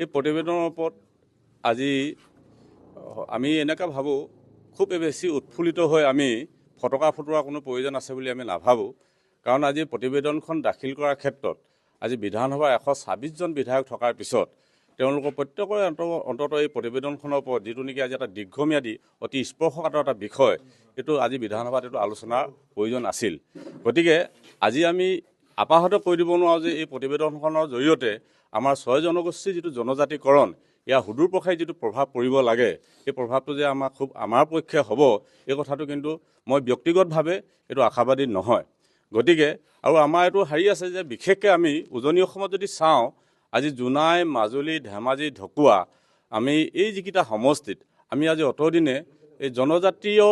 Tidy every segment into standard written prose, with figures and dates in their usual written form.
এই প্ৰতিবেদনৰ ওপৰত আজি আমি এনেকৈ ভাবোঁ, খুব বেছি উৎফুল্লিত হৈ আমি ফটকা ফুটোৱাৰ কোনো প্ৰয়োজন আছে বুলি আমি নাভাবোঁ। কাৰণ আজি প্ৰতিবেদনখন দাখিল কৰাৰ ক্ষেত্ৰত আজি বিধানসভাৰ 126জন বিধায়ক থকাৰ পিছত তেওঁলোকৰ প্ৰত্যেকৰে অন্ততঃ এই প্ৰতিবেদনখনৰ ওপৰত যিটো নেকি আজি এটা দীৰ্ঘম্যাদী অতি স্পৰ্শকাতৰ এটা বিষয়, এইটো আজি বিধানসভাত এইটো আলোচনাৰ প্ৰয়োজন আছিল। গতিকে আজি আমি আপাহতে কৈ দিব নোৱাৰোঁ যে এই প্ৰতিবেদনখনৰ জৰিয়তে আমাৰ 6 জনগোষ্ঠীৰ যিটো জনজাতিকৰণ, ইয়াৰ সুদূৰ প্ৰসাৰী যিটো প্ৰভাৱ পৰিব লাগে, এই প্ৰভাৱটো যে আমাৰ পক্ষে হ'ব, এই কথাটো কিন্তু মই ব্যক্তিগতভাৱে এইটো আশাবাদী নহয়। গতিকে আৰু আমাৰ এইটো আছে যে বিশেষকৈ আমি উজনি অসমত যদি চাওঁ, আজি জোনাই, মাজুলী, ধেমাজি, ঢকুৱা, আমি এই যিকেইটা সমষ্টিত আমি আজি অতদিনে এই জনজাতীয়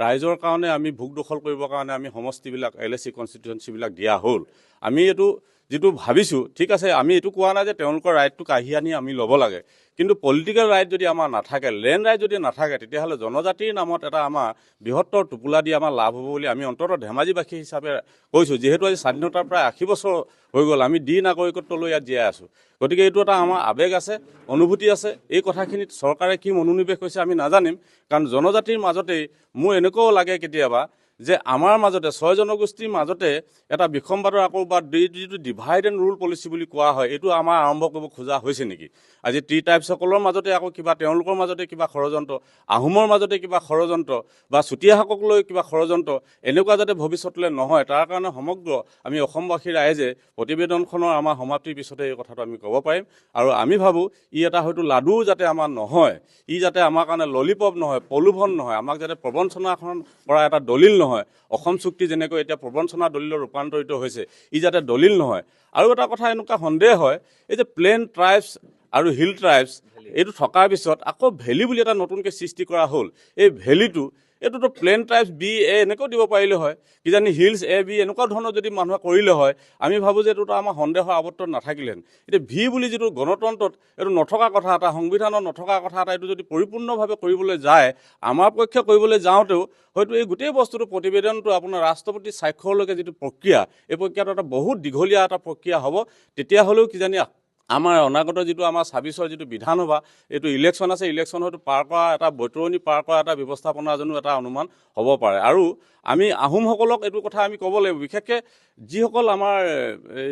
ৰাইজৰ কাৰণে আমি ভোগ দখল কৰিবৰ কাৰণে আমি সমষ্টিবিলাক LAC কনষ্টিটুৱেঞ্চিবিলাক দিয়া হ'ল। আমি এইটো যিটো ভাবিছোঁ, ঠিক আছে, আমি এইটো কোৱা নাই যে তেওঁলোকৰ ৰাইটটো কাঢ়ি আনি আমি ল'ব লাগে, কিন্তু পলিটিকেল ৰাইট যদি আমাৰ নাথাকে, লেণ্ড ৰাইট যদি নাথাকে, তেতিয়াহ'লে জনজাতিৰ নামত এটা আমাৰ বৃহত্তৰ টোপোলা দি আমাৰ লাভ হ'ব বুলি আমি অন্ততঃ ধেমাজিবাসী হিচাপে কৈছোঁ। যিহেতু আজি স্বাধীনতাৰ প্ৰায় 80 বছৰ হৈ গ'ল, আমি নাগৰিকত্বলৈ ইয়াত জীয়াই আছোঁ। গতিকে এইটো এটা আমাৰ আৱেগ আছে, অনুভূতি আছে। এই কথাখিনিত চৰকাৰে কি মনোনিৱেশ কৰিছে আমি নাজানিম, কাৰণ জনজাতিৰ মাজতেই মোৰ এনেকুৱাও লাগে কেতিয়াবা যে আমাৰ মাজতে 6 জনগোষ্ঠীৰ মাজতে এটা বিসম্বাদৰ আকৌ বা যিটো ডিভাইড এণ্ড ৰুল পলিচি বুলি কোৱা হয়, এইটো আমাৰ আৰম্ভ কৰিব খোজা হৈছে নেকি? আজি ট্ৰাইবসকলৰ মাজতে আকৌ কিবা তেওঁলোকৰ মাজতে কিবা ষড়যন্ত্ৰ, আহোমৰ মাজতে কিবা ষড়যন্ত্ৰ বা চুতীয়াসকললৈ কিবা ষড়যন্ত্ৰ, এনেকুৱা যাতে ভৱিষ্যতলৈ নহয়, তাৰ কাৰণে সমগ্ৰ আমি অসমবাসী ৰাইজে প্ৰতিবেদনখনৰ আমাৰ সমাপ্তিৰ পিছতে এই কথাটো আমি ক'ব পাৰিম। আৰু আমি ভাবোঁ ই এটা হয়তো লাডু যাতে আমাৰ নহয়, ই যাতে আমাৰ কাৰণে ললিপপ নহয়, প্ৰলোভন নহয়, আমাক যাতে প্ৰবঞ্চনাখন কৰা এটা দলিল নহয়। অসম চুক্তি যেনেকৈ এতিয়া প্ৰবঞ্চনা দলিলত ৰূপান্তৰিত হৈছে, ই যাতে দলিল নহয়। আৰু এটা কথা এনেকুৱা সন্দেহ হয়, এই যে প্লেন ট্ৰাইবছ আৰু হিল ট্ৰাইবছ এইটো থকাৰ পিছত আকৌ ভেলী বুলি এটা নতুনকৈ সৃষ্টি কৰা হ'ল। এই ভেলীটো এইটোতো প্লেন ট্ৰাইবছ B, A এনেকৈও দিব পাৰিলে হয়, কিজানি হিলছ A, B এনেকুৱা ধৰণৰ যদি মানুহে কৰিলে হয়, আমি ভাবোঁ যে এইটোতো আমাৰ সন্দেহৰ আৱৰ্তন নাথাকিলেহেঁতেন। এতিয়া V বুলি যিটো গণতন্ত্ৰত এইটো নথকা কথা এটা, সংবিধানত নথকা কথা এটা, এইটো যদি পৰিপূৰ্ণভাৱে কৰিবলৈ যায়, আমাৰ পক্ষে কৰিবলৈ যাওঁতেও হয়তো এই গোটেই বস্তুটো প্ৰতিবেদনটো আপোনাৰ ৰাষ্ট্ৰপতিৰ স্বাক্ষৰলৈকে যিটো প্ৰক্ৰিয়া, এই প্ৰক্ৰিয়াটো এটা বহুত দীঘলীয়া এটা প্ৰক্ৰিয়া হ'ব। তেতিয়াহ'লেও কিজানি আমাৰ অনাগত যিটো আমাৰ 26ৰ যিটো বিধানসভা, এইটো ইলেকশ্যন আছে, ইলেকশ্যন হয়তো পাৰ কৰা এটা বৈতৰণি পাৰ কৰা এটা ব্যৱস্থাপনাৰ জনো এটা অনুমান হ'ব পাৰে। আৰু আমি আহোমসকলক এইটো কথা আমি ক'ব লাগিব, বিশেষকৈ যিসকল আমাৰ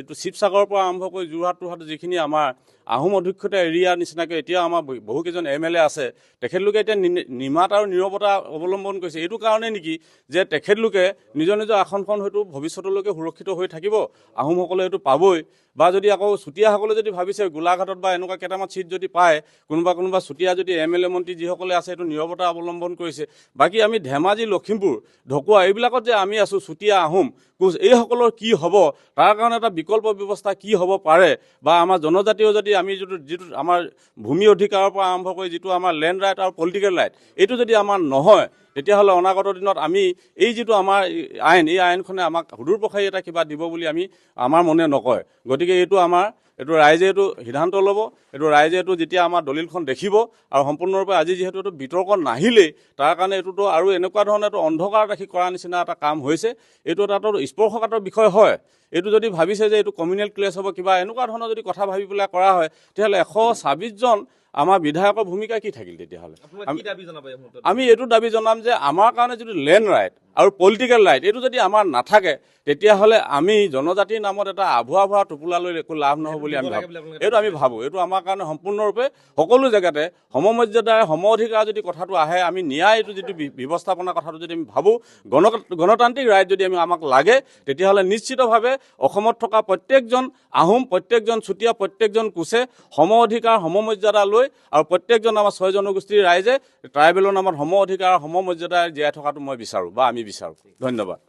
এইটো শিৱসাগৰৰ পৰা আৰম্ভ কৰি যোৰহাট যিখিনি আমাৰ আহোম অধ্যুষিত এৰিয়াৰ নিচিনাকৈ এতিয়াও আমাৰ বহুকেইজন MLA আছে, তেখেতলোকে এতিয়া নিমাত আৰু নীৰৱতা অৱলম্বন কৰিছে। এইটো কাৰণে নেকি যে তেখেতলোকে নিজৰ আসনখন হয়তো ভৱিষ্যতলৈকে সুৰক্ষিত হৈ থাকিব, আহোমসকলে এইটো পাবই। বা যদি আকৌ চুতীয়াসকলে যদি ভাবিছে গোলাঘাটত বা এনেকুৱা কেইটামান চিট যদি পায়, কোনোবা চুতীয়া যদি MLA মন্ত্ৰী যিসকলে আছে এইটো নীৰৱতা অৱলম্বন কৰিছে। বাকী আমি ধেমাজি, লখিমপুৰ, ঢকুৱা এইবিলাকত যে আমি আছোঁ, চুতীয়া, আহোম, কোচ, এইসকলৰ কি হ'ব, তাৰ কাৰণে এটা বিকল্প ব্যৱস্থা কি হ'ব পাৰে, বা আমাৰ জনজাতীয় যদি আমি যিটো আমাৰ ভূমি অধিকাৰৰ পৰা আৰম্ভ কৰি যিটো আমাৰ লেণ্ড ৰাইট আৰু পলিটিকেল ৰাইট, এইটো যদি আমাৰ নহয়, তেতিয়াহ'লে অনাগত দিনত আমি এই যিটো আমাৰ আইন, এই আইনখনে আমাক সুদূৰ প্ৰসাৰী এটা কিবা দিব বুলি আমাৰ মনে নকয়। গতিকে এইটো ৰাইজে এইটো সিদ্ধান্ত ল'ব। এইটো ৰাইজে এইটো যেতিয়া আমাৰ দলিলখন দেখিব, আৰু সম্পূৰ্ণৰূপে আজি যিহেতু এইটো বিতৰ্ক নাহিলেই, তাৰ কাৰণে এইটোতো আৰু এনেকুৱা ধৰণে এইটো অন্ধকাৰ ৰাখি কৰা নিচিনা এটা কাম হৈছে। এইটো এটা স্পৰ্শকাতৰ বিষয় হয়। এইটো যদি ভাবিছে যে এইটো কমিউনেল ক্লেছ হ'ব, কিবা এনেকুৱা ধৰণৰ যদি কথা ভাবি পেলাই কৰা হয়, তেতিয়াহ'লে 126জন আমাৰ বিধায়কৰ ভূমিকা কি থাকিল? তেতিয়াহ'লে আমি এইটো দাবী জনাম যে আমাৰ কাৰণে যিটো লেণ্ড ৰাইট আৰু পলিটিকেল ৰাইট, এইটো যদি আমাৰ নাথাকে, তেতিয়াহ'লে আমি জনজাতিৰ নামত এটা আভুৱা টোপোলা লৈ একো লাভ নহ'ব বুলি আমি ভাবোঁ। এইটো আমাৰ কাৰণে সম্পূৰ্ণৰূপে সকলো জেগাতে সমমৰ্যাদাৰে সম অধিকাৰ যদি কথাটো আহে, আমি ন্যায় এইটো যিটো ব্যৱস্থাপনা কথাটো যদি আমি ভাবোঁ, গণতান্ত্ৰিক ৰাইট যদি আমাক লাগে, তেতিয়াহ'লে নিশ্চিতভাৱে অসমত থকা প্ৰত্যেকজন আহোম, প্ৰত্যেকজন চুতীয়া, প্ৰত্যেকজন কোচে সম অধিকাৰ সমমৰ্যাদা লৈ, আৰু প্ৰত্যেকজন আমাৰ 6 জনগোষ্ঠীৰ ৰাইজে ট্ৰাইবেলৰ নামত সম অধিকাৰ সমমৰ্যাদাৰে জীয়াই থকাটো মই বিচাৰোঁ বা আমি বিচাৰোঁ। ধন্যবাদ।